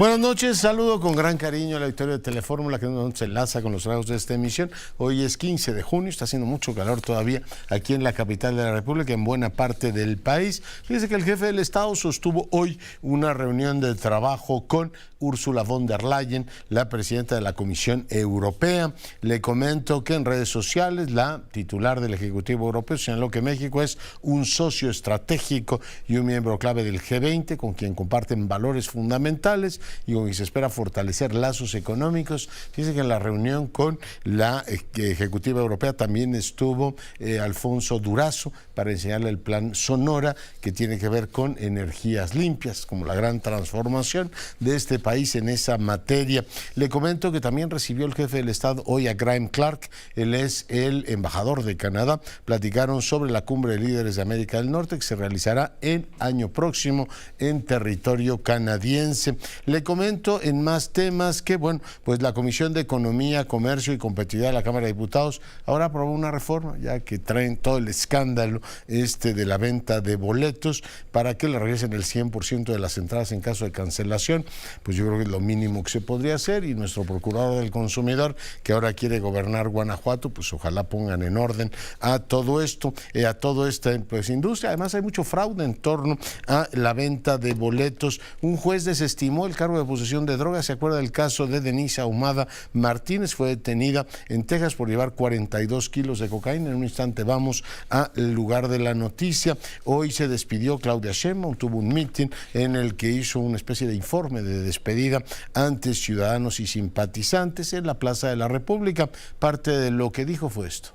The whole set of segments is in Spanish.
Buenas noches, saludo con gran cariño a la auditorio de Telefórmula que nos enlaza con los trabajos de esta emisión. Hoy es 15 de junio, está haciendo mucho calor todavía aquí en la capital de la República, en buena parte del país. Fíjese que el jefe del Estado sostuvo hoy una reunión de trabajo con Ursula von der Leyen, la presidenta de la Comisión Europea. Le comento que en redes sociales la titular del Ejecutivo Europeo señaló que México es un socio estratégico y un miembro clave del G20 con quien comparten valores fundamentales y con quien se espera fortalecer lazos económicos. Fíjense que en la reunión con la Ejecutiva Europea también estuvo Alfonso Durazo para enseñarle el plan Sonora, que tiene que ver con energías limpias, como la gran transformación de este país en esa materia. Le comento que también recibió el jefe del Estado hoy a Graeme Clark, él es el embajador de Canadá. Platicaron sobre la cumbre de líderes de América del Norte que se realizará el año próximo en territorio canadiense. Le comento en más temas que, bueno, pues la Comisión de Economía, Comercio y Competitividad de la Cámara de Diputados ahora aprobó una reforma, ya que traen todo el escándalo de la venta de boletos para que le regresen el 100% de las entradas en caso de cancelación. Pues yo creo que es lo mínimo que se podría hacer, y nuestro procurador del consumidor, que ahora quiere gobernar Guanajuato, pues ojalá pongan en orden a todo esto, a toda esta industria. Además hay mucho fraude en torno a la venta de boletos. Un juez desestimó el cargo de posesión de drogas. ¿Se acuerda del caso de Denise Ahumada Martínez? Fue detenida en Texas por llevar 42 kilos de cocaína. En un instante vamos al lugar de la noticia. Hoy se despidió Claudia Sheinbaum, tuvo un mitin en el que hizo una especie de informe de despedida ante ciudadanos y simpatizantes en la Plaza de la República. Parte de lo que dijo fue esto.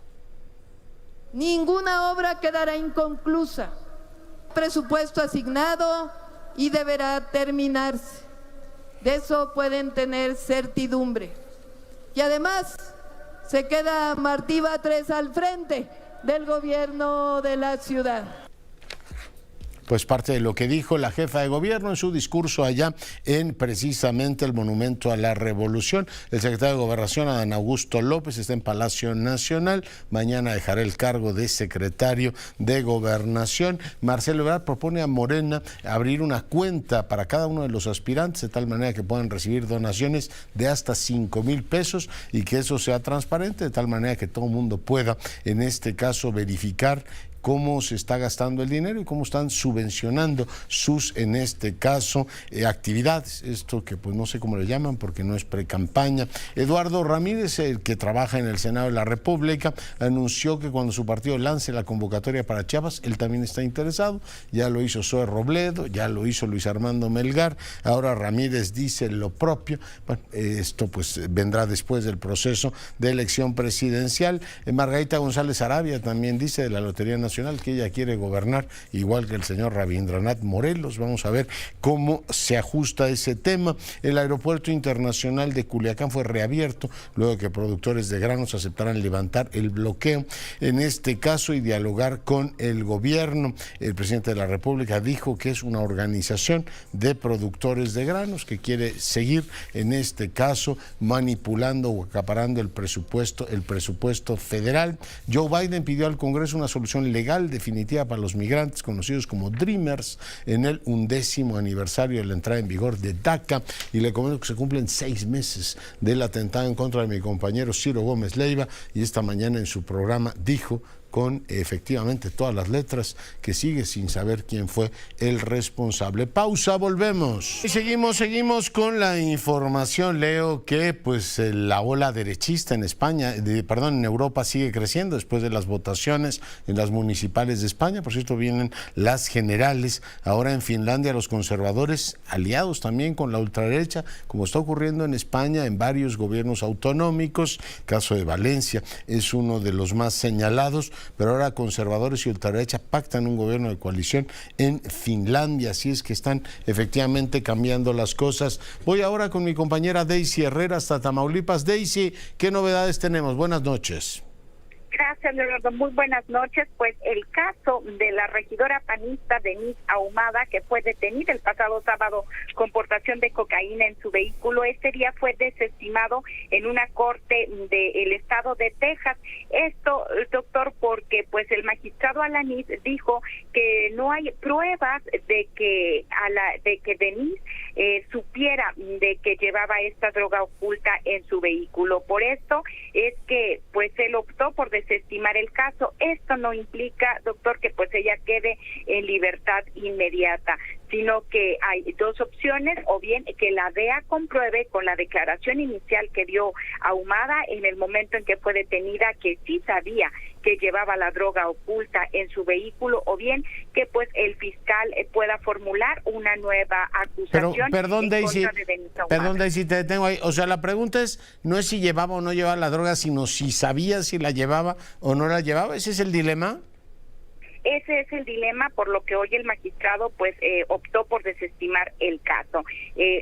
Ninguna obra quedará inconclusa. Presupuesto asignado y deberá terminarse. De eso pueden tener certidumbre. Y además se queda Martí Batres al frente del gobierno de la ciudad. Pues parte de lo que dijo la jefa de gobierno en su discurso allá en precisamente el Monumento a la Revolución. El secretario de Gobernación, Adán Augusto López, está en Palacio Nacional. Mañana dejará el cargo de secretario de Gobernación. Marcelo Ebrard propone a Morena abrir una cuenta para cada uno de los aspirantes, de tal manera que puedan recibir donaciones de hasta 5,000 pesos y que eso sea transparente, de tal manera que todo el mundo pueda, en este caso, verificar cómo se está gastando el dinero y cómo están subvencionando sus, en este caso, actividades. Esto que pues no sé cómo le llaman porque no es pre-campaña. Eduardo Ramírez, el que trabaja en el Senado de la República, anunció que cuando su partido lance la convocatoria para Chiapas, él también está interesado. Ya lo hizo Zoe Robledo, ya lo hizo Luis Armando Melgar. Ahora Ramírez dice lo propio. Bueno, esto pues vendrá después del proceso de elección presidencial. Margarita González Arabia también dice de la Lotería Nacional que ella quiere gobernar igual que el señor Rabindranath Morelos. Vamos a ver cómo se ajusta ese tema. El aeropuerto internacional de Culiacán fue reabierto luego de que productores de granos aceptaran levantar el bloqueo, en este caso, y dialogar con el gobierno. El presidente de la República dijo que es una organización de productores de granos que quiere seguir, en este caso, manipulando o acaparando el presupuesto federal. Joe Biden pidió al Congreso una solución legal definitiva para los migrantes conocidos como Dreamers en el 11º aniversario de la entrada en vigor de DACA, y le comento que se cumplen 6 meses del atentado en contra de mi compañero Ciro Gómez Leiva, y esta mañana en su programa dijo con efectivamente todas las letras que sigue sin saber quién fue el responsable. Pausa, volvemos. Y seguimos con la información. Leo que pues la ola derechista en en Europa sigue creciendo después de las votaciones en las municipales de España. Por cierto, vienen las generales. Ahora en Finlandia los conservadores, aliados también con la ultraderecha, como está ocurriendo en España en varios gobiernos autonómicos. El caso de Valencia es uno de los más señalados. Pero ahora conservadores y ultraderecha pactan un gobierno de coalición en Finlandia, así es que están efectivamente cambiando las cosas. Voy ahora con mi compañera Daisy Herrera hasta Tamaulipas. Daisy, ¿qué novedades tenemos? Buenas noches. Gracias, Leonardo. Muy buenas noches. Pues el caso de la regidora panista Denise Ahumada, que fue detenida el pasado sábado con portación de cocaína en su vehículo, este día fue desestimado en una corte del estado de Texas. Esto, doctor, porque pues el magistrado Alanís dijo que no hay pruebas de que Denise supiera de que llevaba esta droga oculta en su vehículo. Por esto es que pues él optó por desestimar el caso. Esto no implica, doctor, que pues ella quede en libertad inmediata, sino que hay dos opciones: o bien que la DEA compruebe con la declaración inicial que dio Ahumada en el momento en que fue detenida que sí sabía que llevaba la droga oculta en su vehículo, o bien que pues el fiscal pueda formular una nueva acusación. Perdón, Daisy, te detengo ahí. O sea, la pregunta no es si llevaba o no llevaba la droga, sino si sabía si la llevaba o no la llevaba. ¿Ese es el dilema? Ese es el dilema, por lo que hoy el magistrado pues optó por desestimar el caso.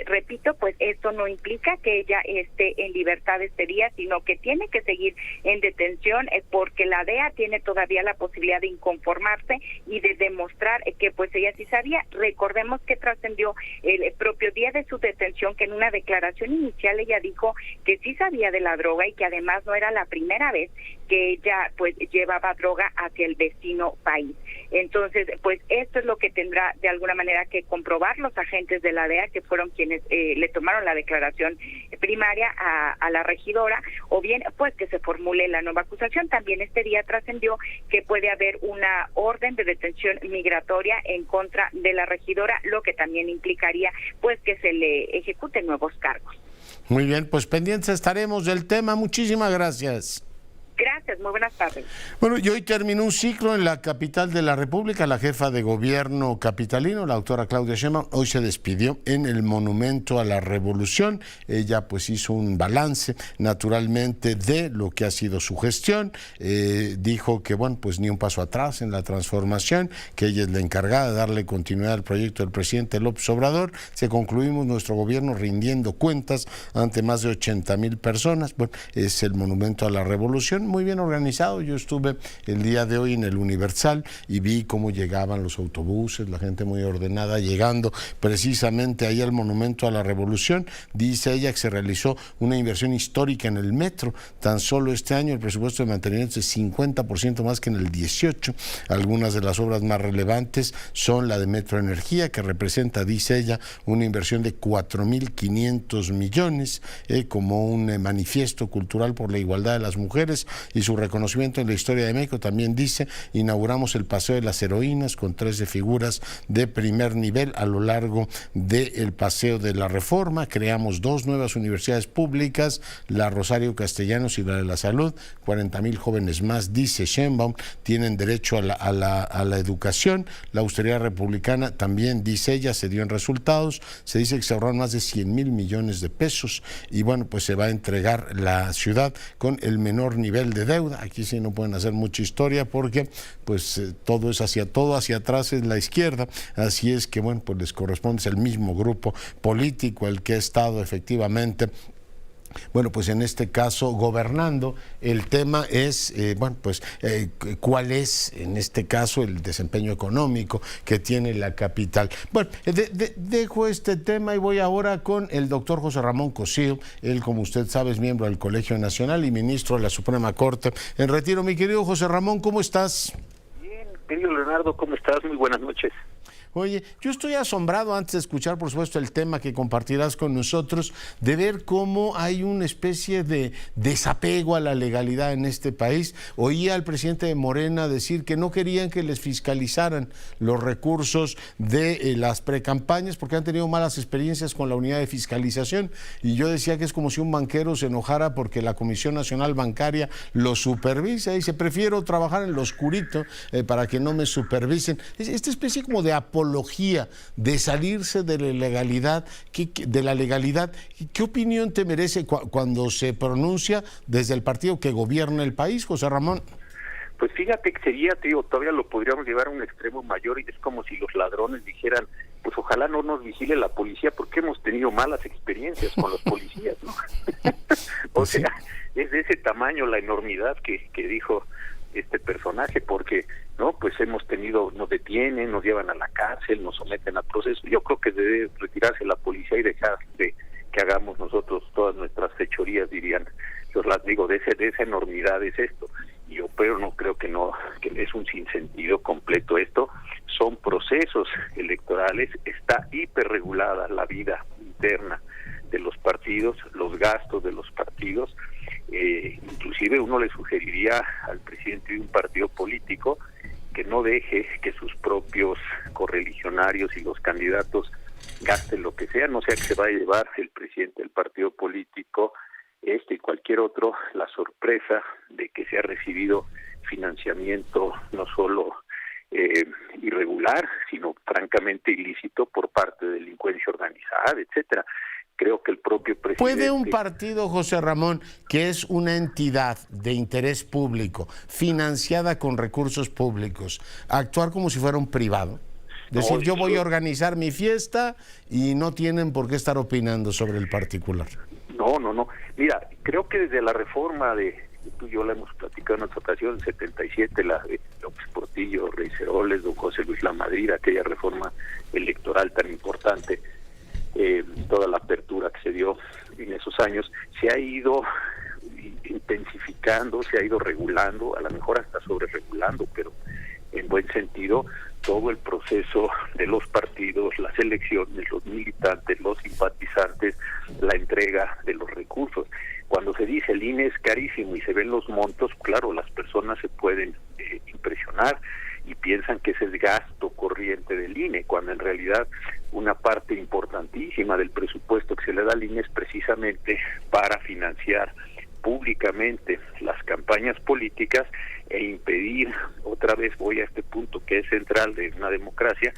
Repito, pues esto no implica que ella esté en libertad este día, sino que tiene que seguir en detención porque la DEA tiene todavía la posibilidad de inconformarse y de demostrar que pues ella sí sabía. Recordemos que trascendió el propio día de su detención que en una declaración inicial ella dijo que sí sabía de la droga y que además no era la primera vez que ella pues llevaba droga hacia el vecino país. Entonces, pues esto es lo que tendrá de alguna manera que comprobar los agentes de la DEA, que fueron quienes le tomaron la declaración primaria a la regidora, o bien pues que se formule la nueva acusación. También este día trascendió que puede haber una orden de detención migratoria en contra de la regidora, lo que también implicaría pues que se le ejecuten nuevos cargos. Muy bien, pues pendientes estaremos del tema. Muchísimas gracias. Gracias, muy buenas tardes. Bueno, y hoy terminó un ciclo en la capital de la República. La jefa de gobierno capitalino, la doctora Claudia Sheinbaum, hoy se despidió en el Monumento a la Revolución. Ella pues hizo un balance naturalmente de lo que ha sido su gestión. Dijo que bueno, pues ni un paso atrás en la transformación, que ella es la encargada de darle continuidad al proyecto del presidente López Obrador. Se concluimos nuestro gobierno rindiendo cuentas ante más de 80,000 personas. Bueno, es el Monumento a la Revolución, muy bien organizado. Yo estuve el día de hoy en el Universal y vi cómo llegaban los autobuses, la gente muy ordenada llegando precisamente ahí al Monumento a la Revolución. Dice ella que se realizó una inversión histórica en el metro. Tan solo este año el presupuesto de mantenimiento es 50% más que en el 18. Algunas de las obras más relevantes son la de Metro Energía, que representa, dice ella, una inversión de 4,500 millones, como un manifiesto cultural por la igualdad de las mujeres y su reconocimiento en la historia de México. También dice: inauguramos el Paseo de las Heroínas con 13 figuras de primer nivel a lo largo del Paseo de la Reforma. Creamos 2 nuevas universidades públicas, la Rosario Castellanos y la de la Salud. 40,000 jóvenes más, dice Sheinbaum, tienen derecho a la educación. La austeridad republicana también, dice ella, se dio en resultados. Se dice que se ahorraron más de 100,000 millones de pesos y bueno, pues se va a entregar la ciudad con el menor nivel de deuda. Aquí sí no pueden hacer mucha historia porque pues todo hacia atrás es la izquierda, así es que bueno, pues les corresponde, es el mismo grupo político el que ha estado efectivamente, bueno, pues en este caso gobernando. El tema es, cuál es en este caso el desempeño económico que tiene la capital. Bueno, dejo este tema y voy ahora con el doctor José Ramón Cosío. Él, como usted sabe, es miembro del Colegio Nacional y ministro de la Suprema Corte en retiro. Mi querido José Ramón, ¿cómo estás? Bien, querido Leonardo, ¿cómo estás? Muy buenas noches. Oye, yo estoy asombrado, antes de escuchar, por supuesto, el tema que compartirás con nosotros, de ver cómo hay una especie de desapego a la legalidad en este país. Oía al presidente de Morena decir que no querían que les fiscalizaran los recursos de las precampañas porque han tenido malas experiencias con la unidad de fiscalización. Y yo decía que es como si un banquero se enojara porque la Comisión Nacional Bancaria lo supervisa y dice: prefiero trabajar en lo oscurito para que no me supervisen. Esta especie como de apología de salirse de la legalidad, ¿qué opinión te merece cuando se pronuncia desde el partido que gobierna el país, José Ramón? Pues fíjate que sería, todavía lo podríamos llevar a un extremo mayor, y es como si los ladrones dijeran: pues ojalá no nos vigile la policía porque hemos tenido malas experiencias con los policías, ¿no? O sea, es de ese tamaño la enormidad que dijo este personaje, porque no, pues nos detienen, nos llevan a la cárcel, nos someten a proceso. Yo creo que debe retirarse la policía y dejar de que hagamos nosotros todas nuestras fechorías, dirían. Yo las digo, de esa enormidad es esto. Pero no creo que es un sinsentido completo esto. Son procesos electorales, está hiperregulada la vida interna de los partidos, los gastos de los partidos. Inclusive uno le sugeriría al presidente de un partido político que no deje que sus propios correligionarios y los candidatos gasten lo que sea, no sea que se vaya a llevar el presidente del partido político y cualquier otro la sorpresa de que se ha recibido financiamiento no solo irregular, sino francamente ilícito por parte de delincuencia organizada, etcétera. Creo que el propio presidente... ¿Puede un partido, José Ramón, que es una entidad de interés público, financiada con recursos públicos, actuar como si fuera un privado? Decir, yo voy a organizar mi fiesta y no tienen por qué estar opinando sobre el particular. No. Mira, creo que desde la reforma tú y yo la hemos platicado en otra ocasión, 77, la de López Portillo, Rey Ceroles, don José Luis Lamadrid, aquella reforma electoral tan importante, toda la apertura que se dio en esos años, se ha ido intensificando, se ha ido regulando, a lo mejor hasta sobreregulando, pero en buen sentido, todo el proceso de los partidos, las elecciones, los militantes, los simpatizantes, la entrega de los recursos. Cuando se dice el INE es carísimo y se ven los montos, claro, las personas se pueden impresionar y piensan que ese es gasto corriente del INE, cuando en realidad una parte importantísima del presupuesto que se le da al INE es precisamente para financiar públicamente las campañas políticas e impedir, otra vez voy a este punto que es central de una democracia,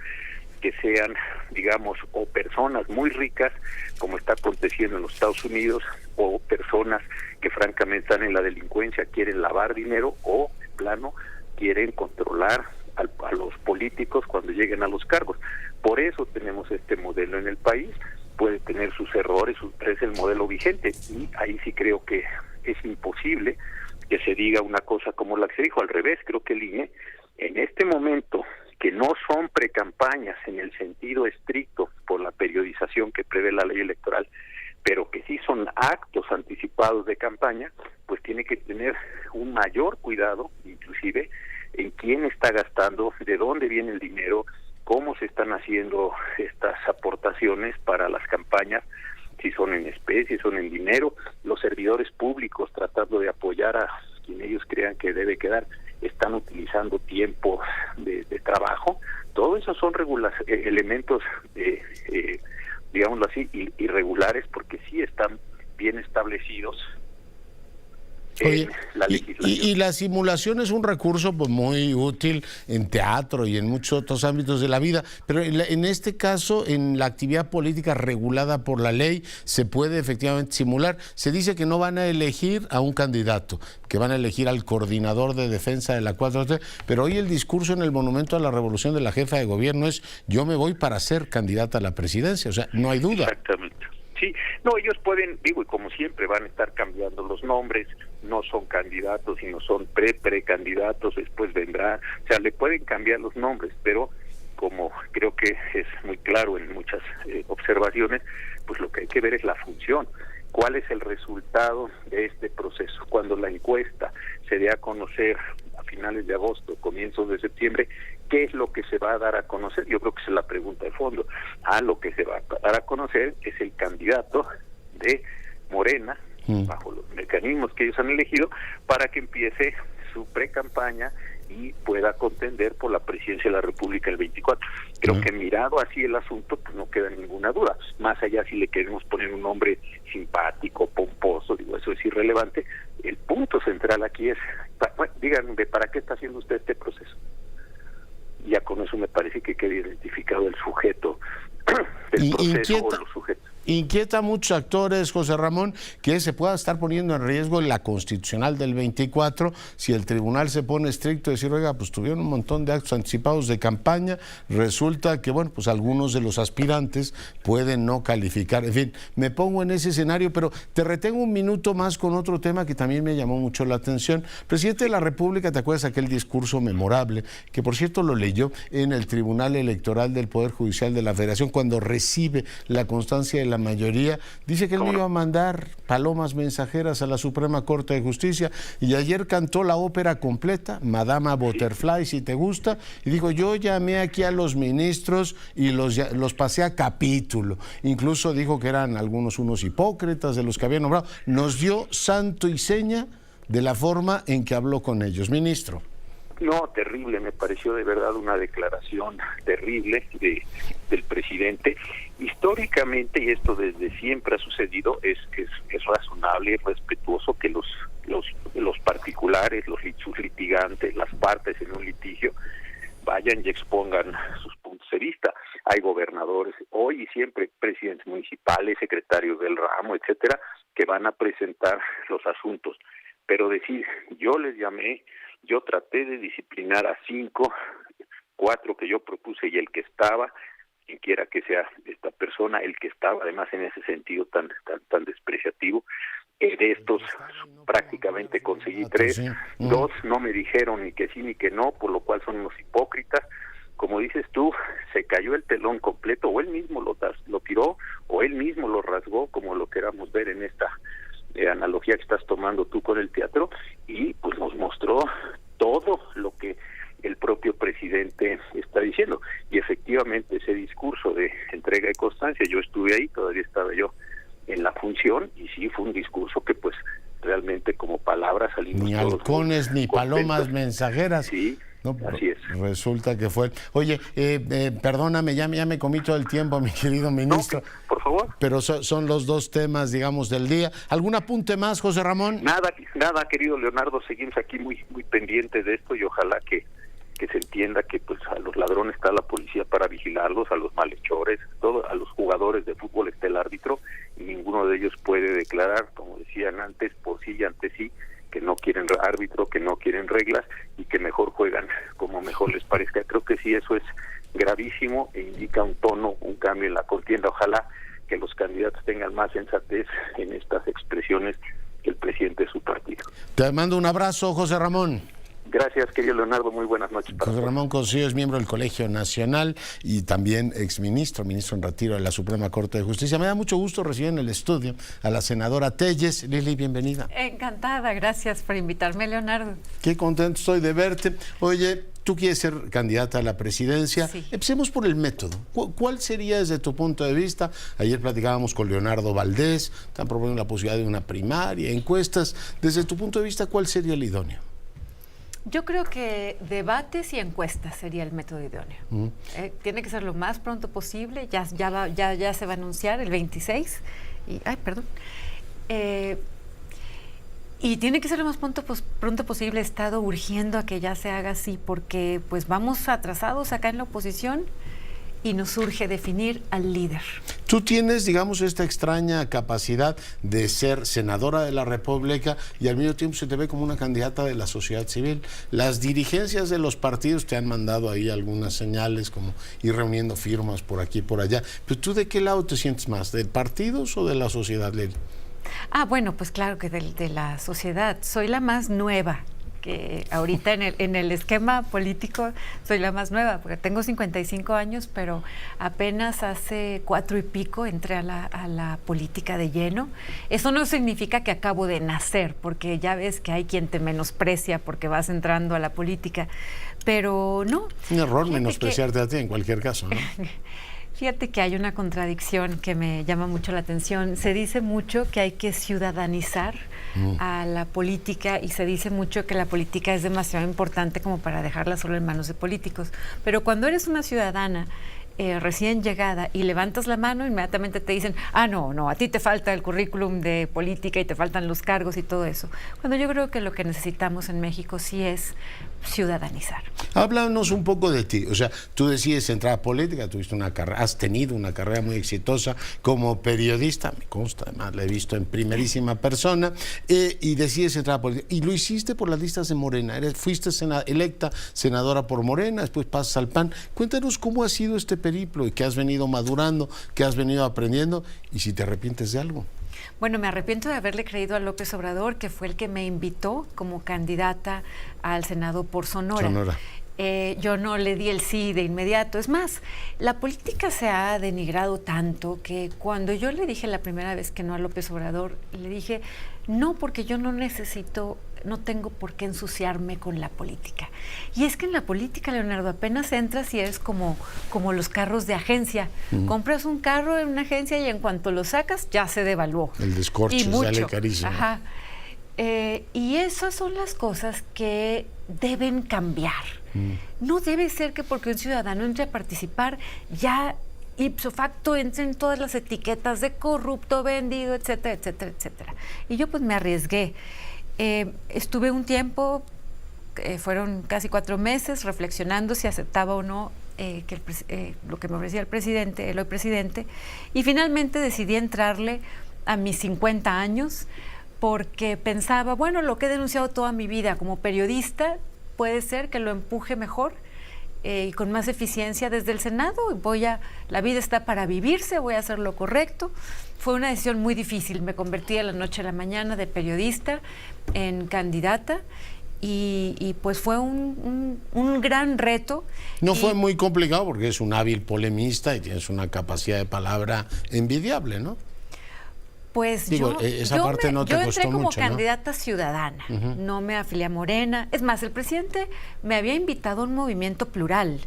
que sean, digamos, o personas muy ricas, como está aconteciendo en los Estados Unidos, o personas que francamente están en la delincuencia, quieren lavar dinero o, de plano, quieren controlar a los políticos cuando lleguen a los cargos. Por eso tenemos este modelo en el país, puede tener sus errores, pero es el modelo vigente, y ahí sí creo que es imposible que se diga una cosa como la que se dijo. Al revés, creo que el INE, en este momento, que no son precampañas en el sentido estricto por la periodización que prevé la ley electoral, pero que sí son actos anticipados de campaña, pues tiene que tener un mayor cuidado, inclusive, en quién está gastando, de dónde viene el dinero, cómo se están haciendo estas aportaciones para las campañas, si son en especie, son en dinero, los servidores públicos tratando de apoyar a quien ellos crean que debe quedar, están utilizando tiempo de trabajo. Todo eso son elementos, digámoslo así, irregulares, porque sí están bien establecidos. Oye, y la simulación es un recurso pues muy útil en teatro y en muchos otros ámbitos de la vida, pero en este caso, en la actividad política regulada por la ley, se puede efectivamente simular. Se dice que no van a elegir a un candidato, que van a elegir al coordinador de defensa de la 4T, pero hoy el discurso en el Monumento a la Revolución de la jefa de gobierno es: yo me voy para ser candidata a la presidencia, o sea, no hay duda. Exactamente. Sí, no, ellos pueden, y como siempre van a estar cambiando los nombres, no son candidatos, sino son precandidatos, después vendrá, o sea, le pueden cambiar los nombres, pero como creo que es muy claro en muchas observaciones, pues lo que hay que ver es la función. ¿Cuál es el resultado de este proceso? Cuando la encuesta se dé a conocer a finales de agosto, comienzos de septiembre, ¿qué es lo que se va a dar a conocer? Yo creo que esa es la pregunta de fondo. Lo que se va a dar a conocer es el candidato de Morena, bajo los mecanismos que ellos han elegido, para que empiece su pre-campaña y pueda contender por la presidencia de la República el 24. Creo que mirado así el asunto, pues no queda ninguna duda. Más allá si le queremos poner un nombre simpático, pomposo, digo, eso es irrelevante. El punto central aquí es, díganme, ¿para qué está haciendo usted este proceso? Ya con eso me parece que queda identificado el sujeto del proceso o los sujetos. Inquieta a muchos actores, José Ramón, que se pueda estar poniendo en riesgo la constitucional del 24 si el tribunal se pone estricto y decir, oiga, pues tuvieron un montón de actos anticipados de campaña, resulta que, bueno, pues algunos de los aspirantes pueden no calificar. En fin, me pongo en ese escenario, pero te retengo un minuto más con otro tema que también me llamó mucho la atención. Presidente de la República, ¿te acuerdas aquel discurso memorable, que por cierto lo leyó en el Tribunal Electoral del Poder Judicial de la Federación, cuando recibe la constancia de la mayoría? Dice que él iba a mandar palomas mensajeras a la Suprema Corte de Justicia, y ayer cantó la ópera completa, Madama Butterfly, si te gusta, y dijo, yo llamé aquí a los ministros y los pasé a capítulo. Incluso dijo que eran algunos unos hipócritas de los que había nombrado. Nos dio santo y seña de la forma en que habló con ellos. Ministro. No, terrible, me pareció de verdad una declaración terrible del presidente. Históricamente, y esto desde siempre ha sucedido, es razonable y respetuoso que los particulares, sus litigantes, las partes en un litigio, vayan y expongan sus puntos de vista. Hay gobernadores hoy y siempre, presidentes municipales, secretarios del ramo, etcétera, que van a presentar los asuntos. Pero decir, yo les llamé, yo traté de disciplinar a 5, 4 que yo propuse y el que estaba, quien quiera que sea esta persona, el que estaba además en ese sentido tan despreciativo, de estos prácticamente conseguí 3, 2 no me dijeron ni que sí ni que no, por lo cual son unos hipócritas. Como dices tú, se cayó el telón completo, o él mismo lo tiró, o él mismo lo rasgó, como lo queramos ver en esta analogía que estás tomando tú con el teatro, y pues nos mostró todo lo que el propio presidente está diciendo. Y efectivamente ese discurso de entrega de constancia, yo estuve ahí, todavía estaba yo en la función, y sí fue un discurso que pues realmente como palabras salimos ni todos halcones ni contentos. Palomas mensajeras. Sí, no, así es. Resulta que fue. Oye, perdóname, ya me comí todo el tiempo, mi querido ministro. No, por favor. Pero son los dos temas, digamos, del día. ¿Algún apunte más, José Ramón? Nada, querido Leonardo, seguimos aquí muy pendientes de esto, y ojalá que se entienda que pues a los ladrones está la policía para vigilarlos, a los malhechores, a los jugadores de fútbol está el árbitro, y ninguno de ellos puede declarar, como decían antes, por sí y ante sí, que no quieren árbitro, que no quieren reglas y que mejor juegan como mejor les parezca. Creo que sí, eso es gravísimo e indica un tono, un cambio en la contienda. Ojalá que los candidatos tengan más sensatez en estas expresiones que el presidente de su partido. Te mando un abrazo, José Ramón. Gracias, querido Leonardo, muy buenas noches. José Ramón Cosío es miembro del Colegio Nacional y también ministro en retiro de la Suprema Corte de Justicia. Me da mucho gusto recibir en el estudio a la senadora Telles. Lili, bienvenida. Encantada, gracias por invitarme, Leonardo. Qué contento estoy de verte. Oye, tú quieres ser candidata a la presidencia. Sí. Empecemos por el método. ¿Cuál sería desde tu punto de vista? Ayer platicábamos con Leonardo Valdés, están proponiendo la posibilidad de una primaria, encuestas. Desde tu punto de vista, ¿cuál sería el idóneo? Yo creo que debates y encuestas sería el método idóneo. Tiene que ser lo más pronto posible, ya se va a anunciar el 26, y tiene que ser lo más pronto posible. He estado urgiendo a que ya se haga así, porque pues vamos atrasados acá en la oposición y nos urge definir al líder. Tú tienes, digamos, esta extraña capacidad de ser senadora de la República y al mismo tiempo se te ve como una candidata de la sociedad civil. Las dirigencias de los partidos te han mandado ahí algunas señales, como ir reuniendo firmas por aquí y por allá. Pero ¿tú de qué lado te sientes más? ¿De partidos o de la sociedad, Lili? Bueno, pues claro que de la sociedad. Soy la más nueva. Que ahorita en el esquema político soy la más nueva, porque tengo 55 años, pero apenas hace 4 y pico entré a la política de lleno. Eso no significa que acabo de nacer, porque ya ves que hay quien te menosprecia porque vas entrando a la política, pero no. Un error menospreciarte a ti en cualquier caso, ¿no? Fíjate que hay una contradicción que me llama mucho la atención. Se dice mucho que hay que ciudadanizar a la política, y se dice mucho que la política es demasiado importante como para dejarla solo en manos de políticos. Pero cuando eres una ciudadana, recién llegada y levantas la mano, inmediatamente te dicen, no, a ti te falta el currículum de política y te faltan los cargos y todo eso. Cuando yo creo que lo que necesitamos en México sí es ciudadanizar. Háblanos un poco de ti. O sea, tú decides entrar a política, has tenido una carrera muy exitosa como periodista, me consta, además la he visto en primerísima persona, y decides entrar a política. Y lo hiciste por las listas de Morena. Fuiste electa senadora por Morena, después pasas al PAN. Cuéntanos cómo ha sido este periplo y qué has venido madurando, qué has venido aprendiendo y si te arrepientes de algo. Bueno, me arrepiento de haberle creído a López Obrador, que fue el que me invitó como candidata al Senado por Sonora. Yo no le di el sí de inmediato. Es más, la política se ha denigrado tanto que cuando yo le dije la primera vez que no a López Obrador, le dije, no, porque yo no tengo por qué ensuciarme con la política. Y es que en la política, Leonardo, apenas entras y eres como los carros de agencia. Compras un carro en una agencia y en cuanto lo sacas, ya se devaluó. El descorche sale carísimo. Ajá. Y esas son las cosas que deben cambiar. No debe ser que porque un ciudadano entre a participar, ya ipso facto entren todas las etiquetas de corrupto, vendido, etcétera, etcétera, etcétera. Y yo pues me arriesgué. Estuve un tiempo, fueron casi 4 meses, reflexionando si aceptaba o no lo que me ofrecía el hoy presidente, y finalmente decidí entrarle a mis 50 años, porque pensaba, bueno, lo que he denunciado toda mi vida como periodista, puede ser que lo empuje mejor y con más eficiencia desde el Senado. La vida está para vivirse, voy a hacer lo correcto. Fue una decisión muy difícil, me convertí de la noche a la mañana de periodista en candidata y pues fue un gran reto. No fue muy complicado porque es un hábil polemista y tienes una capacidad de palabra envidiable, ¿no? Pues yo entré como mucho, candidata ciudadana, no me afilié a Morena. Es más, el presidente me había invitado a un movimiento plural,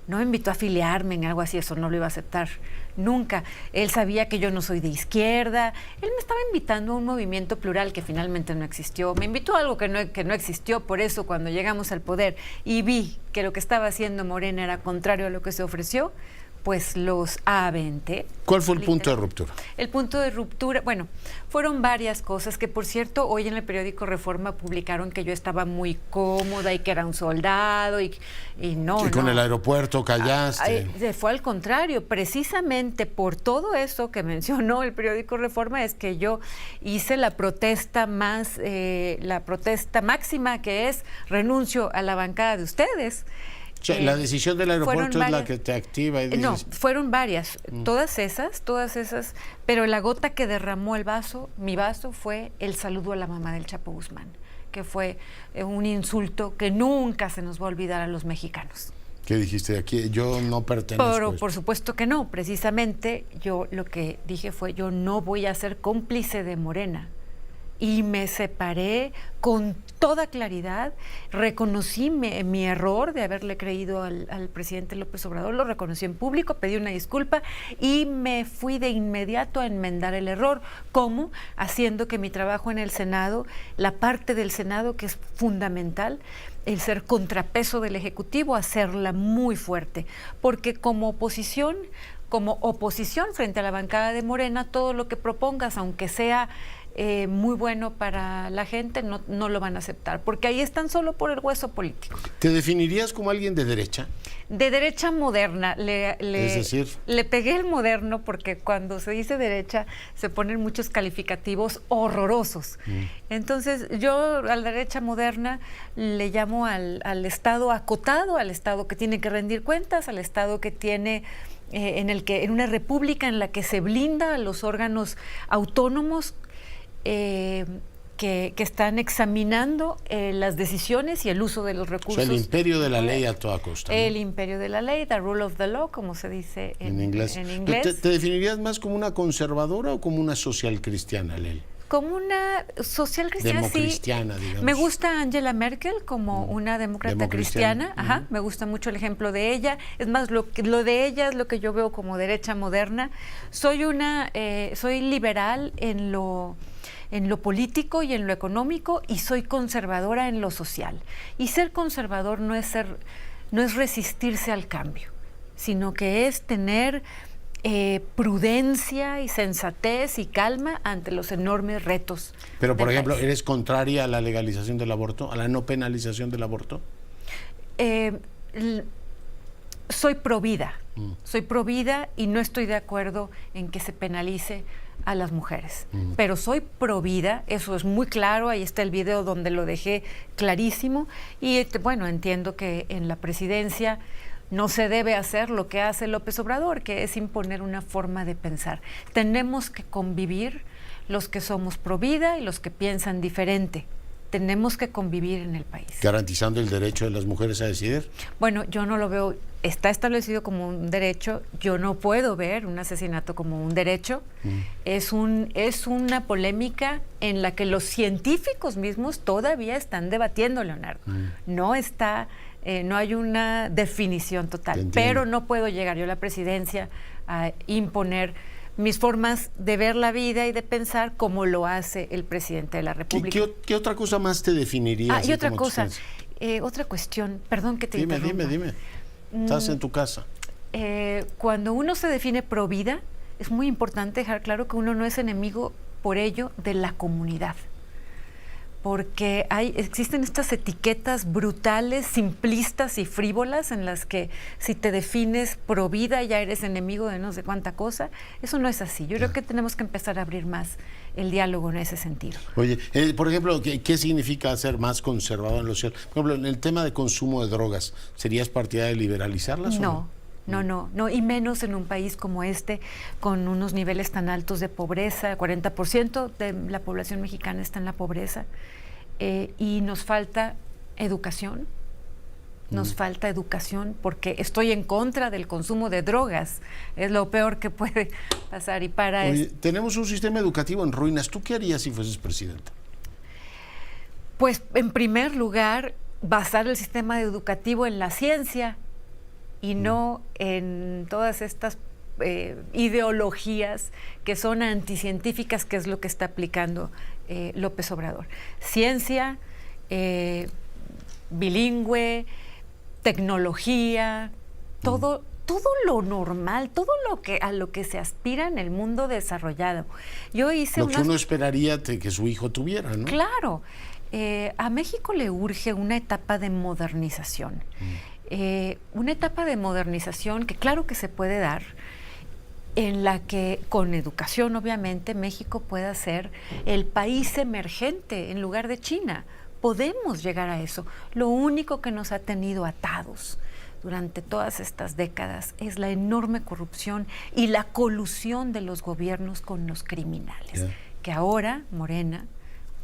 no me invitó a afiliarme en algo así, eso no lo iba a aceptar nunca. Él sabía que yo no soy de izquierda, él me estaba invitando a un movimiento plural que finalmente no existió. Me invitó a algo que no existió, por eso cuando llegamos al poder y vi que lo que estaba haciendo Morena era contrario a lo que se ofreció, pues los aventé. ¿Cuál fue el punto de ruptura? El punto de ruptura, bueno, fueron varias cosas que, por cierto, hoy en el periódico Reforma publicaron que yo estaba muy cómoda y que era un soldado y no. Que con el aeropuerto callaste. Fue al contrario, precisamente por todo eso que mencionó el periódico Reforma es que yo hice la protesta máxima, que es renuncio a la bancada de ustedes. O sea, la decisión del aeropuerto es la que te activa y dices... No, fueron varias, todas esas, pero la gota que derramó mi vaso, fue el saludo a la mamá del Chapo Guzmán, que fue un insulto que nunca se nos va a olvidar a los mexicanos. ¿Qué dijiste aquí? Yo no pertenezco. Pero por supuesto que no, precisamente yo lo que dije fue, yo no voy a ser cómplice de Morena. Y me separé con toda claridad, reconocí mi error de haberle creído al presidente López Obrador, lo reconocí en público, pedí una disculpa y me fui de inmediato a enmendar el error. ¿Cómo? Haciendo que mi trabajo en el Senado, la parte del Senado que es fundamental, el ser contrapeso del Ejecutivo, hacerla muy fuerte, porque como oposición frente a la bancada de Morena, todo lo que propongas, aunque sea muy bueno para la gente, no lo van a aceptar, porque ahí están solo por el hueso político. ¿Te definirías como alguien de derecha? De derecha moderna. Es decir, le pegué el moderno porque cuando se dice derecha se ponen muchos calificativos horrorosos. Entonces yo a la derecha moderna le llamo al Estado acotado, al Estado que tiene que rendir cuentas, al Estado que tiene... en una república en la que se blinda a los órganos autónomos que están examinando las decisiones y el uso de los recursos. O sea, el imperio de la ley a toda costa, ¿no? El imperio de la ley, the rule of the law, como se dice en inglés. ¿Te definirías más como una conservadora o como una social cristiana, Lel? Como una social cristiana, democristiana, sí. Digamos. Me gusta Angela Merkel como una demócrata cristiana. Ajá, me gusta mucho el ejemplo de ella. Es más, lo de ella es lo que yo veo como derecha moderna. Soy liberal en lo político y en lo económico, y soy conservadora en lo social. Y ser conservador no es resistirse al cambio. sino que es tener prudencia y sensatez y calma ante los enormes retos. Pero, por ejemplo, país. ¿eres contraria a la legalización del aborto, a la no penalización del aborto? Soy provida. Soy provida y no estoy de acuerdo en que se penalice a las mujeres. Pero soy provida, eso es muy claro, ahí está el video donde lo dejé clarísimo. Y bueno, entiendo que en la presidencia no se debe hacer lo que hace López Obrador, que es imponer una forma de pensar. Tenemos que convivir los que somos pro vida y los que piensan diferente. Tenemos que convivir en el país. ¿Garantizando el derecho de las mujeres a decidir? Bueno, yo no lo veo, está establecido como un derecho, yo no puedo ver un asesinato como un derecho. Es una polémica en la que los científicos mismos todavía están debatiendo, Leonardo. No está... no hay una definición total, pero no puedo llegar yo a la presidencia a imponer mis formas de ver la vida y de pensar como lo hace el presidente de la República. ¿Qué otra cosa más te definiría? Y otra cosa, otra cuestión, perdón que te interrumpa. Dime. Estás en tu casa. Cuando uno se define pro vida, es muy importante dejar claro que uno no es enemigo por ello de la comunidad. Porque existen estas etiquetas brutales, simplistas y frívolas en las que si te defines pro vida ya eres enemigo de no sé cuánta cosa. Eso no es así. Yo creo que tenemos que empezar a abrir más el diálogo en ese sentido. Oye, por ejemplo, ¿qué significa ser más conservador en lo social? Por ejemplo, en el tema de consumo de drogas, ¿serías partidaria de liberalizarlas o no? No, y menos en un país como este, con unos niveles tan altos de pobreza, 40% de la población mexicana está en la pobreza, y nos falta educación, porque estoy en contra del consumo de drogas, es lo peor que puede pasar, y para eso... Tenemos un sistema educativo en ruinas, ¿tú qué harías si fueses presidenta? Pues, en primer lugar, basar el sistema educativo en la ciencia, y no en todas estas ideologías que son anticientíficas, que es lo que está aplicando López Obrador. Ciencia, bilingüe, tecnología, todo lo normal, todo a lo que se aspira en el mundo desarrollado. Yo hice lo que uno esperaría que su hijo tuviera, ¿no? Claro. A México le urge una etapa de modernización. Una etapa de modernización que claro que se puede dar, en la que con educación obviamente México pueda ser el país emergente en lugar de China. Podemos llegar a eso. Lo único que nos ha tenido atados durante todas estas décadas es la enorme corrupción y la colusión de los gobiernos con los criminales, que ahora Morena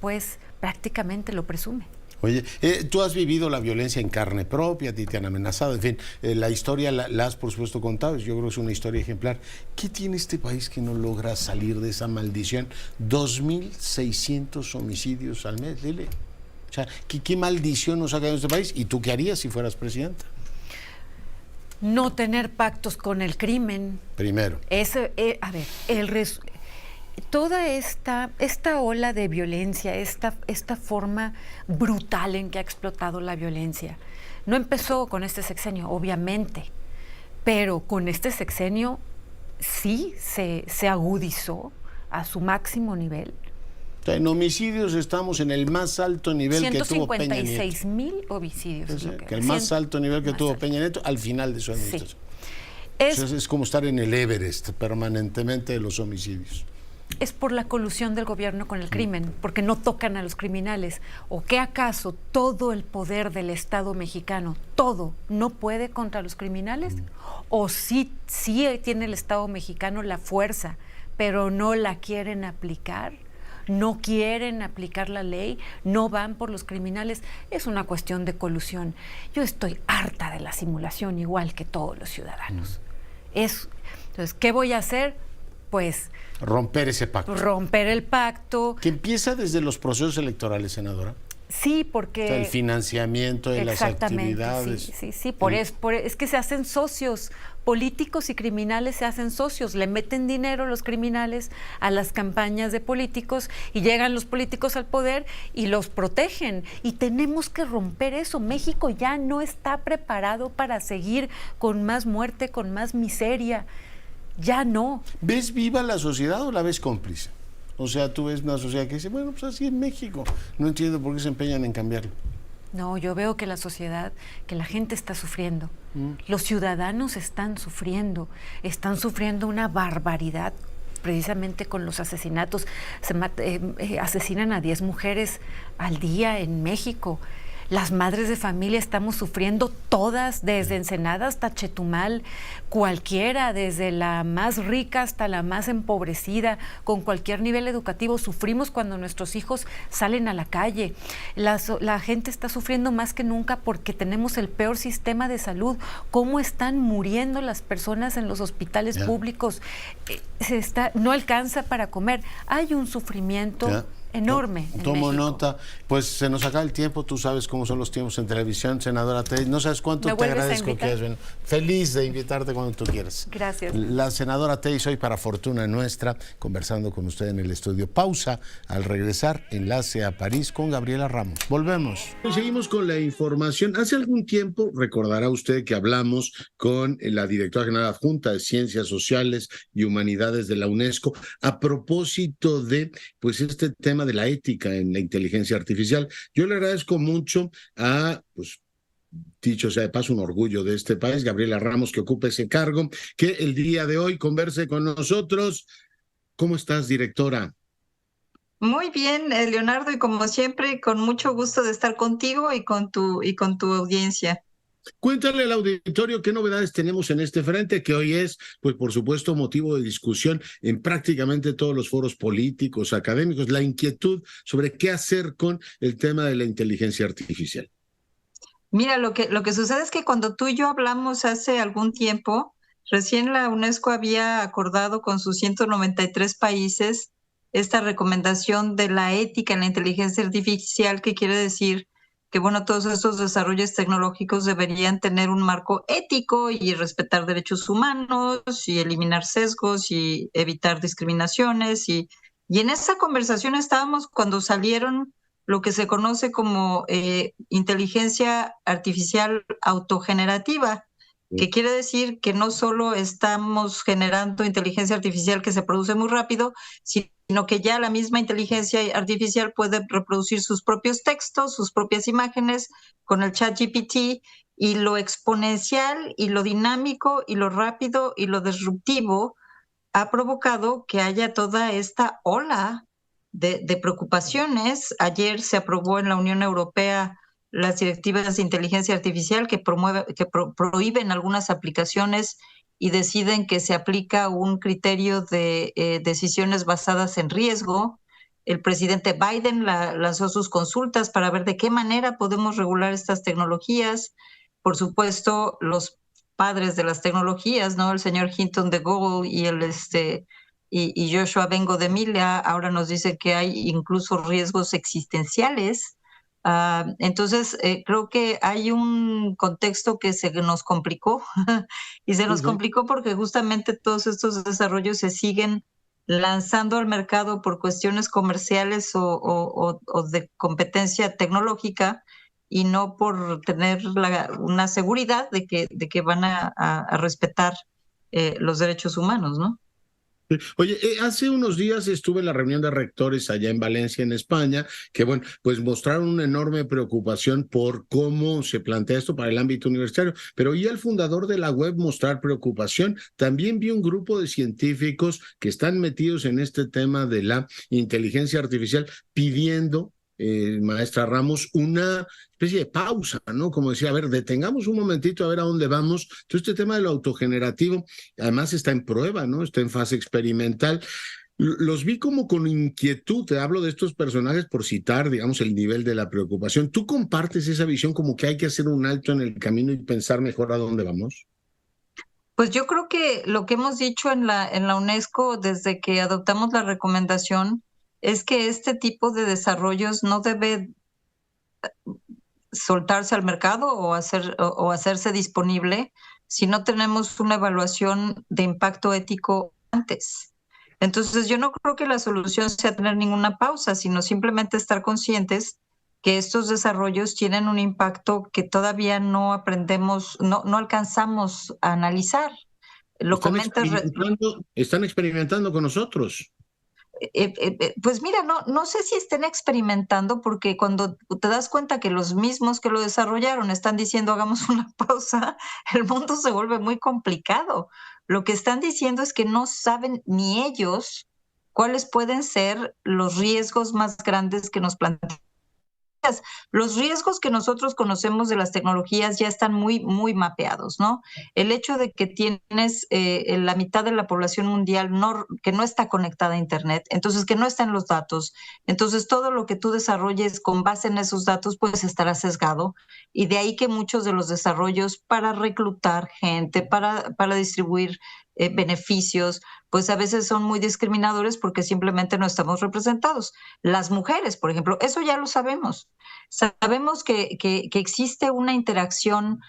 pues prácticamente lo presume. Oye, tú has vivido la violencia en carne propia, a ti te han amenazado, en fin, la historia la has por supuesto contado, yo creo que es una historia ejemplar. ¿Qué tiene este país que no logra salir de esa maldición? 2.600 homicidios al mes, Lili. O sea, ¿qué maldición nos ha caído en este país? ¿Y tú qué harías si fueras presidenta? No tener pactos con el crimen. Primero. Toda esta ola de violencia, esta forma brutal en que ha explotado la violencia, no empezó con este sexenio, obviamente, pero con este sexenio sí se agudizó a su máximo nivel. O sea, en homicidios estamos en el más alto nivel que tuvo Peña Nieto. 156,000 homicidios. Es lo que el más alto nivel que tuvo Peña Nieto al final de su administración. Sí. Es como estar en el Everest permanentemente de los homicidios. Es por la colusión del gobierno con el crimen, porque no tocan a los criminales. ¿O qué acaso todo el poder del Estado mexicano, todo, no puede contra los criminales? ¿O sí tiene el Estado mexicano la fuerza, pero no la quieren aplicar? ¿No quieren aplicar la ley? ¿No van por los criminales? Es una cuestión de colusión. Yo estoy harta de la simulación, igual que todos los ciudadanos. Entonces, ¿qué voy a hacer? Pues romper ese pacto. Romper el pacto. Que empieza desde los procesos electorales, senadora. Sí, porque... O sea, el financiamiento de las actividades. Sí, es que se hacen socios políticos y criminales se hacen socios, le meten dinero los criminales a las campañas de políticos y llegan los políticos al poder y los protegen. Y tenemos que romper eso. México ya no está preparado para seguir con más muerte, con más miseria. Ya no. ¿Ves viva la sociedad o la ves cómplice? O sea, tú ves una sociedad que dice, bueno, pues así en México. No entiendo por qué se empeñan en cambiarlo. No, yo veo que la sociedad, que la gente está sufriendo. Los ciudadanos están sufriendo una barbaridad, precisamente con los asesinatos. Asesinan a 10 mujeres al día en México. Las madres de familia estamos sufriendo todas, desde Ensenada hasta Chetumal, cualquiera, desde la más rica hasta la más empobrecida, con cualquier nivel educativo. Sufrimos cuando nuestros hijos salen a la calle. La gente está sufriendo más que nunca porque tenemos el peor sistema de salud. ¿Cómo están muriendo las personas en los hospitales públicos? No alcanza para comer. Hay un sufrimiento enorme. Tomo nota. Pues se nos acaba el tiempo, tú sabes cómo son los tiempos en televisión, senadora Telley. No sabes cuánto te agradezco que hayas venido. Feliz de invitarte cuando tú quieras. Gracias. La senadora Telley, hoy para fortuna nuestra, conversando con usted en el estudio. Pausa. Al regresar, enlace a París con Gabriela Ramos. Volvemos. Seguimos con la información. Hace algún tiempo, recordará usted que hablamos con la directora general adjunta de Ciencias Sociales y Humanidades de la UNESCO a propósito de, pues, este tema de la ética en la inteligencia artificial. Yo le agradezco mucho a, pues, dicho sea de paso, un orgullo de este país, Gabriela Ramos, que ocupa ese cargo, que el día de hoy converse con nosotros. ¿Cómo estás, directora? Muy bien, Leonardo, y como siempre, con mucho gusto de estar contigo y con tu audiencia. Cuéntale al auditorio qué novedades tenemos en este frente, que hoy es, pues por supuesto, motivo de discusión en prácticamente todos los foros políticos, académicos, la inquietud sobre qué hacer con el tema de la inteligencia artificial. Mira, lo que sucede es que cuando tú y yo hablamos hace algún tiempo, recién la UNESCO había acordado con sus 193 países esta recomendación de la ética en la inteligencia artificial, que quiere decir que, bueno, todos estos desarrollos tecnológicos deberían tener un marco ético y respetar derechos humanos y eliminar sesgos y evitar discriminaciones. Y en esa conversación estábamos cuando salieron lo que se conoce como inteligencia artificial autogenerativa, que quiere decir que no solo estamos generando inteligencia artificial que se produce muy rápido, sino que ya la misma inteligencia artificial puede reproducir sus propios textos, sus propias imágenes con el ChatGPT, y lo exponencial y lo dinámico y lo rápido y lo disruptivo ha provocado que haya toda esta ola de preocupaciones. Ayer se aprobó en la Unión Europea las directivas de inteligencia artificial que prohíben algunas aplicaciones y deciden que se aplica un criterio de decisiones basadas en riesgo. El presidente Biden lanzó sus consultas para ver de qué manera podemos regular estas tecnologías. Por supuesto, los padres de las tecnologías, ¿no? El señor Hinton de Google y Joshua Bengo de Emilia ahora nos dice que hay incluso riesgos existenciales. Entonces, creo que hay un contexto que se nos complicó y se nos complicó porque justamente todos estos desarrollos se siguen lanzando al mercado por cuestiones comerciales o de competencia tecnológica, y no por tener una seguridad de que van a respetar los derechos humanos, ¿no? Oye, hace unos días estuve en la reunión de rectores allá en Valencia, en España, que bueno, pues mostraron una enorme preocupación por cómo se plantea esto para el ámbito universitario, pero oí al fundador de la web mostrar preocupación. También vi un grupo de científicos que están metidos en este tema de la inteligencia artificial pidiendo, maestra Ramos, una especie de pausa, ¿no? Como decía, a ver, detengamos un momentito a ver a dónde vamos. Entonces, este tema de lo autogenerativo, además está en prueba, ¿no? Está en fase experimental. Los vi como con inquietud. Te hablo de estos personajes por citar, digamos, el nivel de la preocupación. ¿Tú compartes esa visión como que hay que hacer un alto en el camino y pensar mejor a dónde vamos? Pues yo creo que lo que hemos dicho en la UNESCO desde que adoptamos la recomendación es que este tipo de desarrollos no debe soltarse al mercado o hacerse disponible si no tenemos una evaluación de impacto ético antes. Entonces, yo no creo que la solución sea tener ninguna pausa, sino simplemente estar conscientes que estos desarrollos tienen un impacto que todavía no aprendemos, no alcanzamos a analizar. Lo comentas. Están experimentando con nosotros. Pues mira, no sé si estén experimentando, porque cuando te das cuenta que los mismos que lo desarrollaron están diciendo hagamos una pausa, el mundo se vuelve muy complicado. Lo que están diciendo es que no saben ni ellos cuáles pueden ser los riesgos más grandes que nos plantean. Los riesgos que nosotros conocemos de las tecnologías ya están muy, muy mapeados, ¿no? El hecho de que tienes la mitad de la población mundial que no está conectada a Internet, entonces que no está en los datos, entonces todo lo que tú desarrolles con base en esos datos pues estará sesgado, y de ahí que muchos de los desarrollos para reclutar gente, para distribuir beneficios, pues a veces son muy discriminadores porque simplemente no estamos representados. Las mujeres, por ejemplo, eso ya lo sabemos. Sabemos que existe una interacción,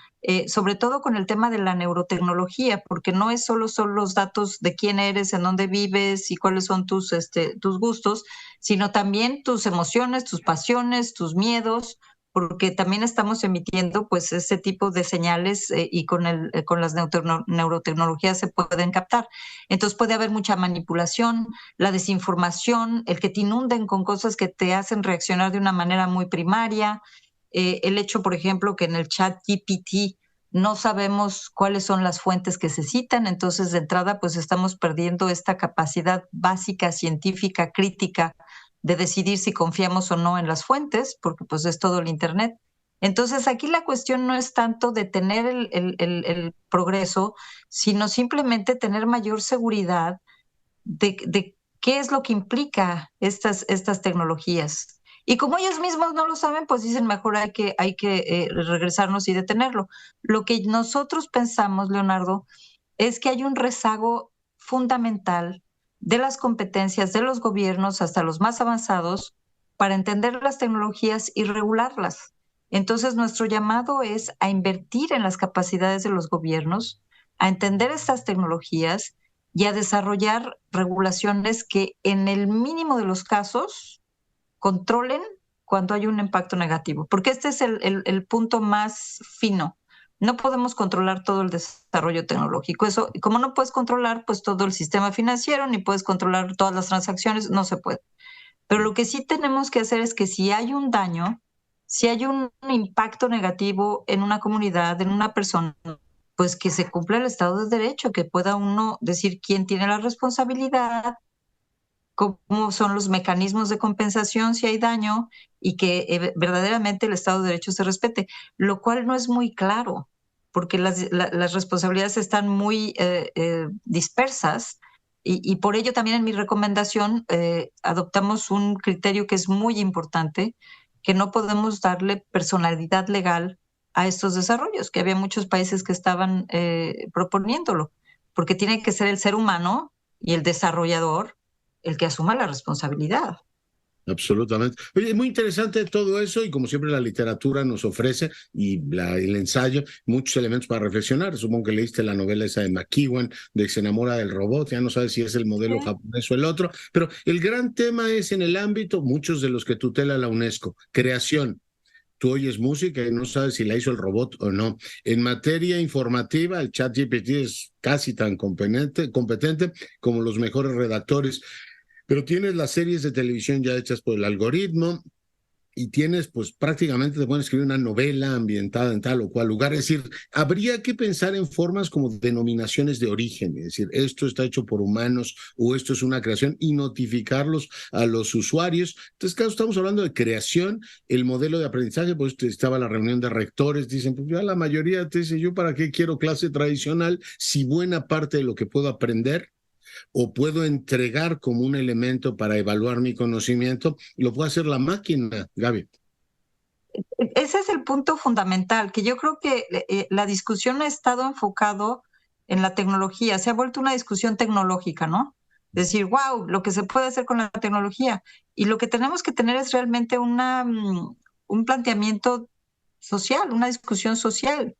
sobre todo con el tema de la neurotecnología, porque no es solo son los datos de quién eres, en dónde vives y cuáles son tus gustos, sino también tus emociones, tus pasiones, tus miedos, porque también estamos emitiendo pues ese tipo de señales y con las neurotecnologías se pueden captar. Entonces puede haber mucha manipulación, la desinformación, el que te inunden con cosas que te hacen reaccionar de una manera muy primaria, el hecho, por ejemplo, que en el chat GPT no sabemos cuáles son las fuentes que se citan, entonces de entrada pues estamos perdiendo esta capacidad básica, científica, crítica, de decidir si confiamos o no en las fuentes, porque pues es todo el Internet. Entonces aquí la cuestión no es tanto de tener el progreso, sino simplemente tener mayor seguridad de qué es lo que implica estas tecnologías. Y como ellos mismos no lo saben, pues dicen mejor hay que regresarnos y detenerlo. Lo que nosotros pensamos, Leonardo, es que hay un rezago fundamental de las competencias de los gobiernos hasta los más avanzados para entender las tecnologías y regularlas. Entonces, nuestro llamado es a invertir en las capacidades de los gobiernos, a entender estas tecnologías y a desarrollar regulaciones que en el mínimo de los casos controlen cuando hay un impacto negativo, porque este es el punto más fino. No podemos controlar todo el desarrollo tecnológico. Eso, como no puedes controlar pues todo el sistema financiero, ni puedes controlar todas las transacciones, no se puede. Pero lo que sí tenemos que hacer es que si hay un daño, si hay un impacto negativo en una comunidad, en una persona, pues que se cumpla el Estado de Derecho, que pueda uno decir quién tiene la responsabilidad, cómo son los mecanismos de compensación si hay daño y que verdaderamente el Estado de Derecho se respete, lo cual no es muy claro, porque las responsabilidades están muy dispersas y por ello también en mi recomendación adoptamos un criterio que es muy importante, que no podemos darle personalidad legal a estos desarrollos, que había muchos países que estaban proponiéndolo, porque tiene que ser el ser humano y el desarrollador el que asuma la responsabilidad. Absolutamente. Oye, es muy interesante todo eso y como siempre la literatura nos ofrece y el ensayo muchos elementos para reflexionar. Supongo que leíste la novela esa de McEwan, de que se enamora del robot, ya no sabes si es el modelo japonés o el otro, pero el gran tema es en el ámbito, muchos de los que tutela la UNESCO, creación. Tú oyes música y no sabes si la hizo el robot o no. En materia informativa, el ChatGPT es casi tan competente como los mejores redactores. Pero tienes las series de televisión ya hechas por el algoritmo y tienes, pues prácticamente te pueden escribir una novela ambientada en tal o cual lugar. Es decir, habría que pensar en formas como denominaciones de origen, es decir, esto está hecho por humanos o esto es una creación y notificarlos a los usuarios. Entonces, claro, estamos hablando de creación, el modelo de aprendizaje, pues estaba la reunión de rectores, dicen, pues ya la mayoría te dice, yo para qué quiero clase tradicional si buena parte de lo que puedo aprender o puedo entregar como un elemento para evaluar mi conocimiento, lo puede hacer la máquina, Gaby. Ese es el punto fundamental, que yo creo que la discusión ha estado enfocado en la tecnología, se ha vuelto una discusión tecnológica, ¿no? Decir, wow, lo que se puede hacer con la tecnología. Y lo que tenemos que tener es realmente un planteamiento social, una discusión social.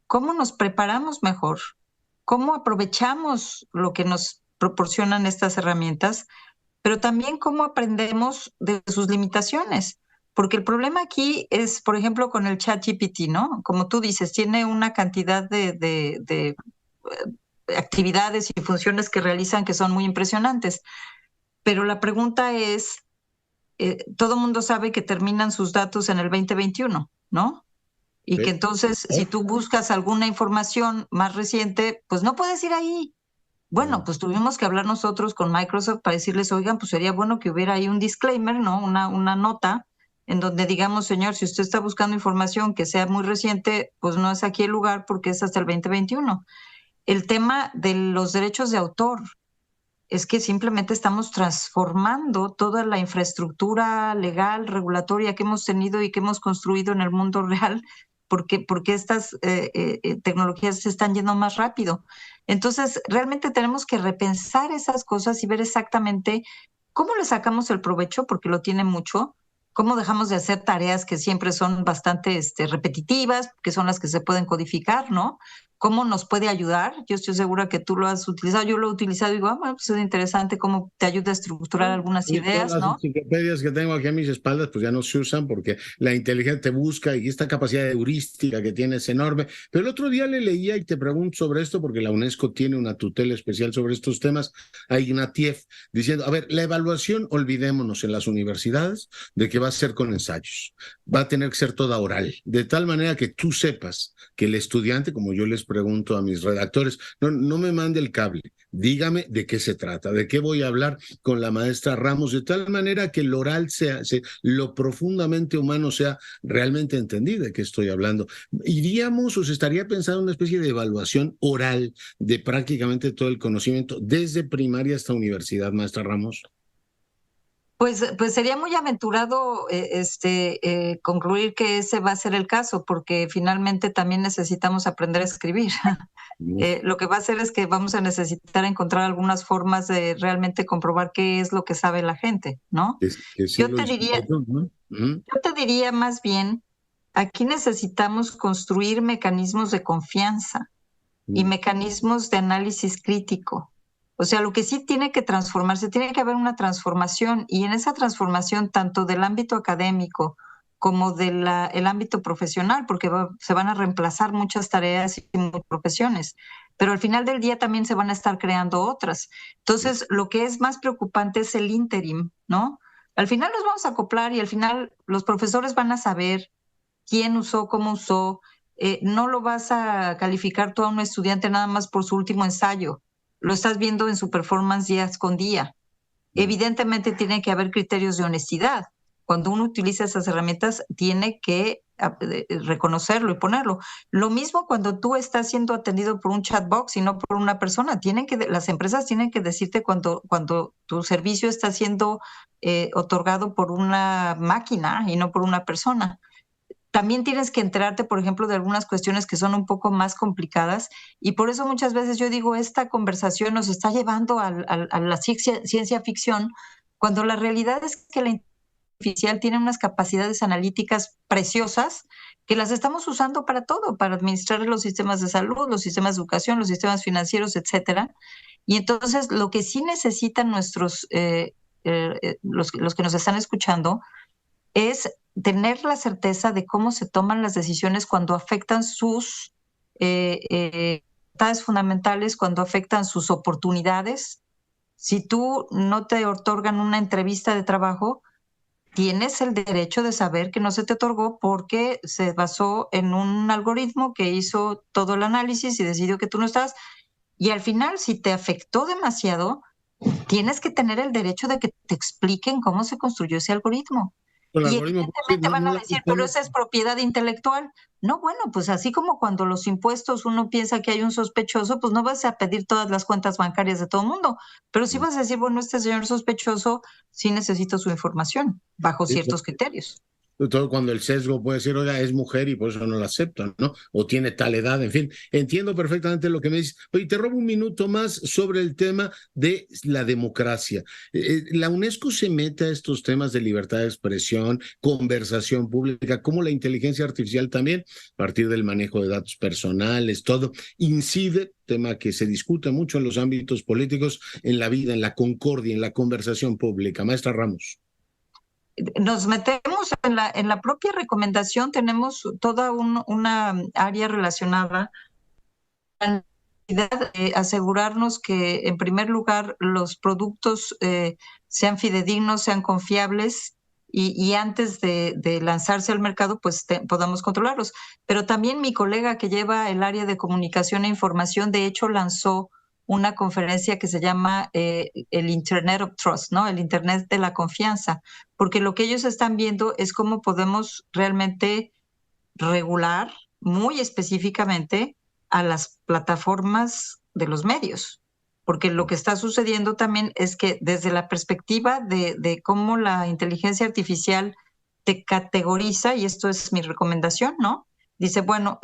cómo nos preparamos mejor, cómo aprovechamos lo que nos proporcionan estas herramientas, pero también cómo aprendemos de sus limitaciones. Porque el problema aquí es, por ejemplo, con el ChatGPT, ¿no? Como tú dices, tiene una cantidad de actividades y funciones que realizan que son muy impresionantes. Pero la pregunta es, todo el mundo sabe que terminan sus datos en el 2021, ¿no? Y Sí. que entonces, si tú buscas alguna información más reciente, pues no puedes ir ahí. Bueno, pues tuvimos que hablar nosotros con Microsoft para decirles, oigan, pues sería bueno que hubiera ahí un disclaimer, ¿no? Una nota en donde digamos, señor, si usted está buscando información que sea muy reciente, pues no es aquí el lugar porque es hasta el 2021. El tema de los derechos de autor es que simplemente estamos transformando toda la infraestructura legal, regulatoria que hemos tenido y que hemos construido en el mundo real, porque estas tecnologías se están yendo más rápido. Entonces, realmente tenemos que repensar esas cosas y ver exactamente cómo le sacamos el provecho, porque lo tiene mucho, cómo dejamos de hacer tareas que siempre son bastante repetitivas, que son las que se pueden codificar, ¿no? ¿Cómo nos puede ayudar? Yo estoy segura que tú lo has utilizado, yo lo he utilizado y digo, bueno, pues es interesante cómo te ayuda a estructurar algunas Y todas ideas, las ¿no? enciclopedias que tengo aquí a mis espaldas, pues ya no se usan porque la inteligencia te busca y esta capacidad de heurística que tienes es enorme. Pero el otro día le leía y te pregunto sobre esto porque la UNESCO tiene una tutela especial sobre estos temas a Ignatieff diciendo, a ver, la evaluación, olvidémonos en las universidades de que va a ser con ensayos, va a tener que ser toda oral, de tal manera que tú sepas que el estudiante, como yo les pregunto a mis redactores, no me mande el cable, dígame de qué se trata, de qué voy a hablar con la maestra Ramos, de tal manera que lo oral lo profundamente humano sea realmente entendido de qué estoy hablando. ¿Iríamos o se estaría pensando en una especie de evaluación oral de prácticamente todo el conocimiento, desde primaria hasta universidad, maestra Ramos? Pues sería muy aventurado concluir que ese va a ser el caso, porque finalmente también necesitamos aprender a escribir. Lo que va a hacer es que vamos a necesitar encontrar algunas formas de realmente comprobar qué es lo que sabe la gente, ¿no? Que sí Yo lo te diría, disfruto, ¿no? yo te diría más bien, aquí necesitamos construir mecanismos de confianza y mecanismos de análisis crítico. O sea, lo que sí tiene que transformarse, tiene que haber una transformación y en esa transformación tanto del ámbito académico como del ámbito profesional, porque se van a reemplazar muchas tareas y muchas profesiones, pero al final del día también se van a estar creando otras. Entonces, lo que es más preocupante es el interim, ¿no? Al final nos vamos a acoplar y al final los profesores van a saber quién usó, cómo usó. No lo vas a calificar tú a un estudiante nada más por su último ensayo. Lo estás viendo en su performance día con día. Evidentemente tiene que haber criterios de honestidad. Cuando uno utiliza esas herramientas, tiene que reconocerlo y ponerlo. Lo mismo cuando tú estás siendo atendido por un chatbox y no por una persona. Las empresas tienen que decirte cuando tu servicio está siendo otorgado por una máquina y no por una persona. También tienes que enterarte, por ejemplo, de algunas cuestiones que son un poco más complicadas y por eso muchas veces yo digo, esta conversación nos está llevando a la ciencia ficción, cuando la realidad es que la inteligencia artificial tiene unas capacidades analíticas preciosas que las estamos usando para todo, para administrar los sistemas de salud, los sistemas de educación, los sistemas financieros, etcétera. Y entonces lo que sí necesitan los que nos están escuchando es tener la certeza de cómo se toman las decisiones cuando afectan sus libertades fundamentales, cuando afectan sus oportunidades. Si tú no te otorgan una entrevista de trabajo, tienes el derecho de saber que no se te otorgó porque se basó en un algoritmo que hizo todo el análisis y decidió que tú no estás. Y al final, si te afectó demasiado, tienes que tener el derecho de que te expliquen cómo se construyó ese algoritmo. El Y algoritmo, evidentemente van a decir, pero esa es propiedad intelectual. No, bueno, pues así como cuando los impuestos uno piensa que hay un sospechoso, pues no vas a pedir todas las cuentas bancarias de todo el mundo, pero sí vas a decir, bueno, este señor sospechoso sí necesita su información bajo ciertos criterios. Sobre todo cuando el sesgo puede decir, oiga, es mujer y por eso no la aceptan, ¿no? O tiene tal edad, en fin. Entiendo perfectamente lo que me dices. Oye, te robo un minuto más sobre el tema de la democracia. La UNESCO se mete a estos temas de libertad de expresión, conversación pública, como la inteligencia artificial también, a partir del manejo de datos personales, todo, incide, tema que se discute mucho en los ámbitos políticos, en la vida, en la concordia, en la conversación pública. Maestra Ramos. Nos metemos en la propia recomendación, tenemos toda una área relacionada a la necesidad de asegurarnos que, en primer lugar, los productos sean fidedignos, sean confiables y antes de lanzarse al mercado, pues podamos controlarlos. Pero también mi colega que lleva el área de comunicación e información, de hecho, lanzó una conferencia que se llama el Internet of Trust, ¿no? El Internet de la confianza, porque lo que ellos están viendo es cómo podemos realmente regular muy específicamente a las plataformas de los medios, porque lo que está sucediendo también es que desde la perspectiva de cómo la inteligencia artificial te categoriza, y esto es mi recomendación, ¿no? Dice, bueno,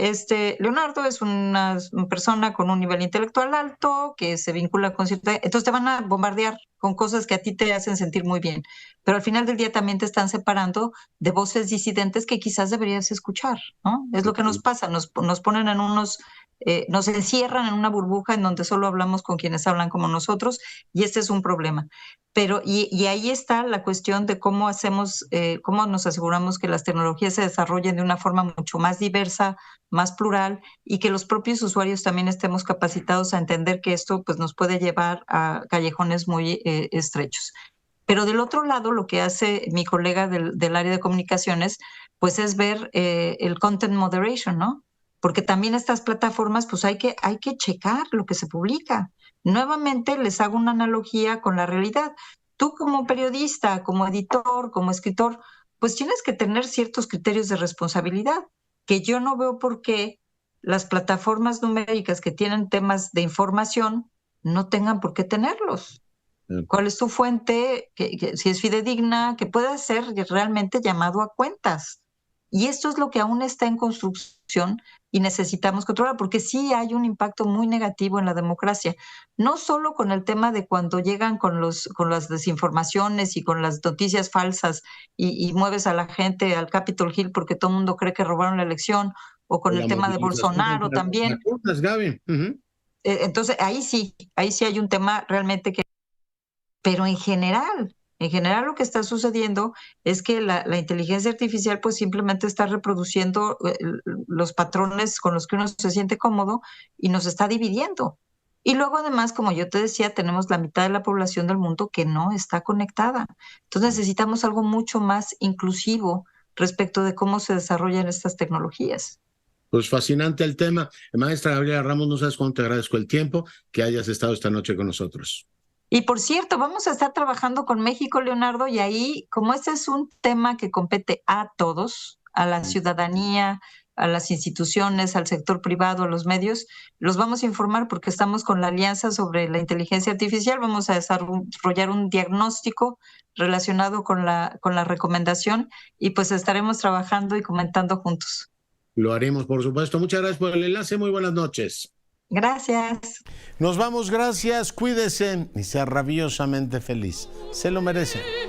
Leonardo es una persona con un nivel intelectual alto, que se vincula con cierta... Entonces te van a bombardear con cosas que a ti te hacen sentir muy bien, pero al final del día también te están separando de voces disidentes que quizás deberías escuchar, ¿no? Es lo que nos pasa, nos ponen en nos encierran en una burbuja en donde solo hablamos con quienes hablan como nosotros, y este es un problema. Pero, y ahí está la cuestión de cómo cómo nos aseguramos que las tecnologías se desarrollen de una forma mucho más diversa, más plural, y que los propios usuarios también estemos capacitados a entender que esto pues, nos puede llevar a callejones muy estrechos. Pero del otro lado, lo que hace mi colega del área de comunicaciones, pues es ver el content moderation, ¿no? Porque también estas plataformas, pues hay que checar lo que se publica. Nuevamente les hago una analogía con la realidad. Tú como periodista, como editor, como escritor, pues tienes que tener ciertos criterios de responsabilidad, que yo no veo por qué las plataformas numéricas que tienen temas de información no tengan por qué tenerlos. ¿Cuál es tu fuente? Si es fidedigna, que pueda ser realmente llamado a cuentas. Y esto es lo que aún está en construcción y necesitamos controlar, porque sí hay un impacto muy negativo en la democracia, no solo con el tema de cuando llegan con las desinformaciones y con las noticias falsas y mueves a la gente al Capitol Hill porque todo el mundo cree que robaron la elección, o con el tema de Bolsonaro también. Entonces, ahí sí hay un tema realmente que... Pero en general lo que está sucediendo es que la inteligencia artificial pues simplemente está reproduciendo los patrones con los que uno se siente cómodo y nos está dividiendo. Y luego además, como yo te decía, tenemos la mitad de la población del mundo que no está conectada. Entonces necesitamos algo mucho más inclusivo respecto de cómo se desarrollan estas tecnologías. Pues fascinante el tema. Maestra Gabriela Ramos, no sabes cuánto te agradezco el tiempo que hayas estado esta noche con nosotros. Y por cierto, vamos a estar trabajando con México, Leonardo, y ahí, como este es un tema que compete a todos, a la ciudadanía, a las instituciones, al sector privado, a los medios, los vamos a informar porque estamos con la Alianza sobre la Inteligencia Artificial, vamos a desarrollar un diagnóstico relacionado con la recomendación y pues estaremos trabajando y comentando juntos. Lo haremos, por supuesto. Muchas gracias por el enlace, muy buenas noches. Gracias. Nos vamos, gracias, cuídese y sea rabiosamente feliz. Se lo merece.